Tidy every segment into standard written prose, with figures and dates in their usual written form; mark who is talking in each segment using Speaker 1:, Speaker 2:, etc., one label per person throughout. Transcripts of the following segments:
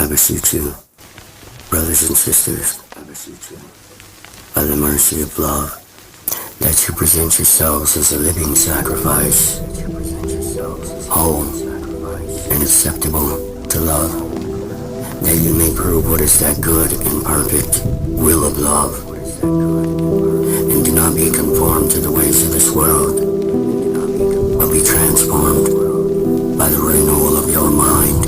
Speaker 1: beseech you, brothers and sisters, by the mercy of love, that you present yourselves as a living sacrifice, whole and acceptable to love, that you may prove what is that good and perfect will of love, and do not be conformed to the ways of this world, but be transformed by the renewal of your mind.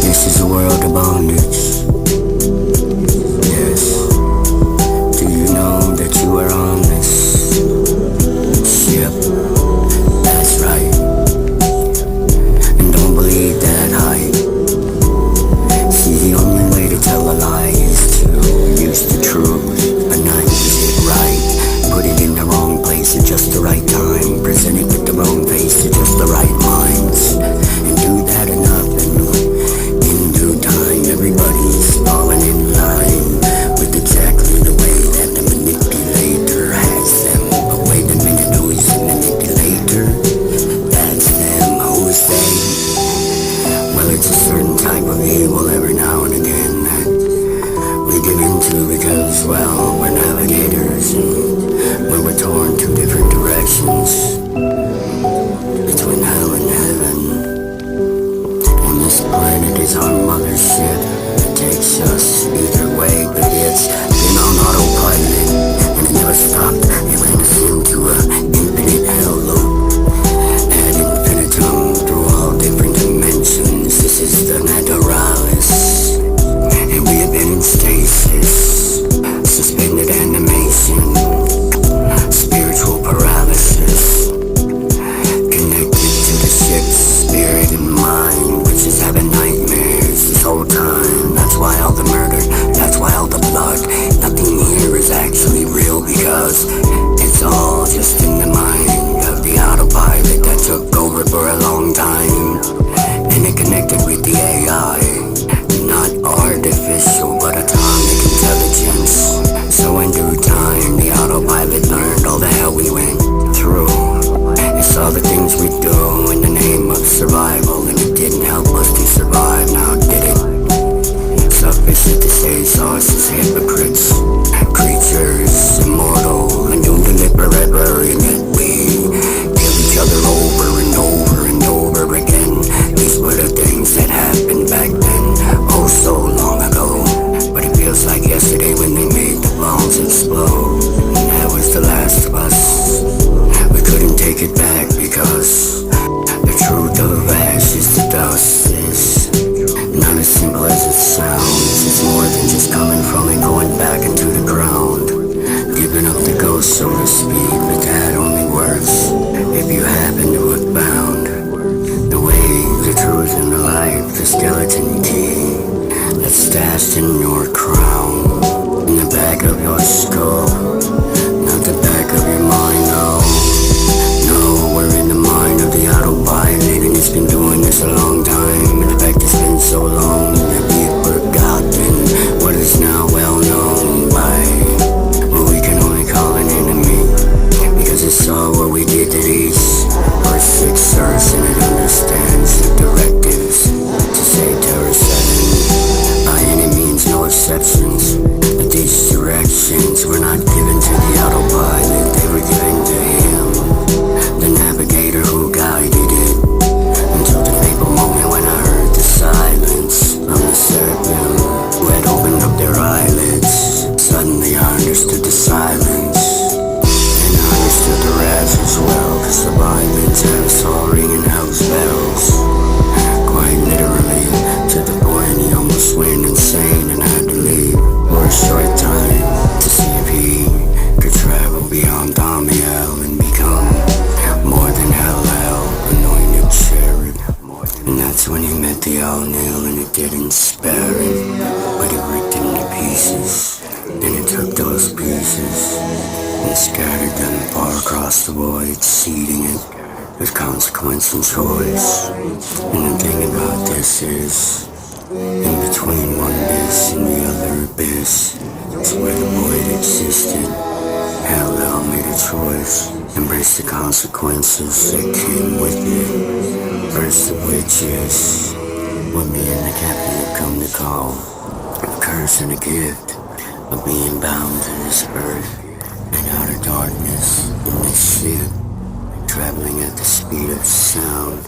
Speaker 1: This is a world of bondage. Yes. Do you know that you are on this ship? That's right. And don't believe that hype. See, the only way to tell a lie is to use the truth, but not use it right. Put it in the wrong place at just the right time. Present it with the wrong face to just the right minds. And do that enough, and in due time everybody's falling in line with exactly the way that the manipulator has them. But wait a minute, who's the manipulator? That's them. Who's they? Well, it's a certain type of evil every now and again that we give into because, well, we're navigators and we're torn two different directions between hell and heaven. And this planet is our mothership. It takes us either way, but it's been on autopilot and it never stopped. It ran us into an infinite hell loop ad infinitum through all different dimensions. This is the naturalis, and we have been in stasis, suspended animation, spiritual paralysis, connected to the ship's spirit and mind, which is having nightmares this whole time. That's why all the murder, that's why all the blood. Nothing here is actually real because it's all just in the mind of the autopilot that took over for a long time, and it connected with the AI. Not artificial, but atomic intelligence. So in due time, the autopilot learned all the hell we went through. It saw the things we do in the name of survival, and it didn't help us to survive, now did it? Sufficient to say, saw us as hypocrites, creatures, immortal, and doomed to live forever, and yet we kill each other over and over and over again. These were the things that happened back then, oh so long ago. But it feels like yesterday when they made the bombs explode, and that was the last of us. We couldn't take it back because the truth of ashes to dust is not as simple as it sounds. It's more than just coming from and going back into the ground. And that's when he met the Thaumiel, and it didn't spare him, but it ripped him to pieces. And it took those pieces and scattered them far across the void, seeding it with consequence and choice. And the thing about this is, in between one abyss and the other abyss, is where the void existed. Hell made a choice, embrace the consequences that came with it. First of which is what me and the captain have come to call a curse and a gift of being bound to this earth and outer darkness in this ship, traveling at the speed of sound.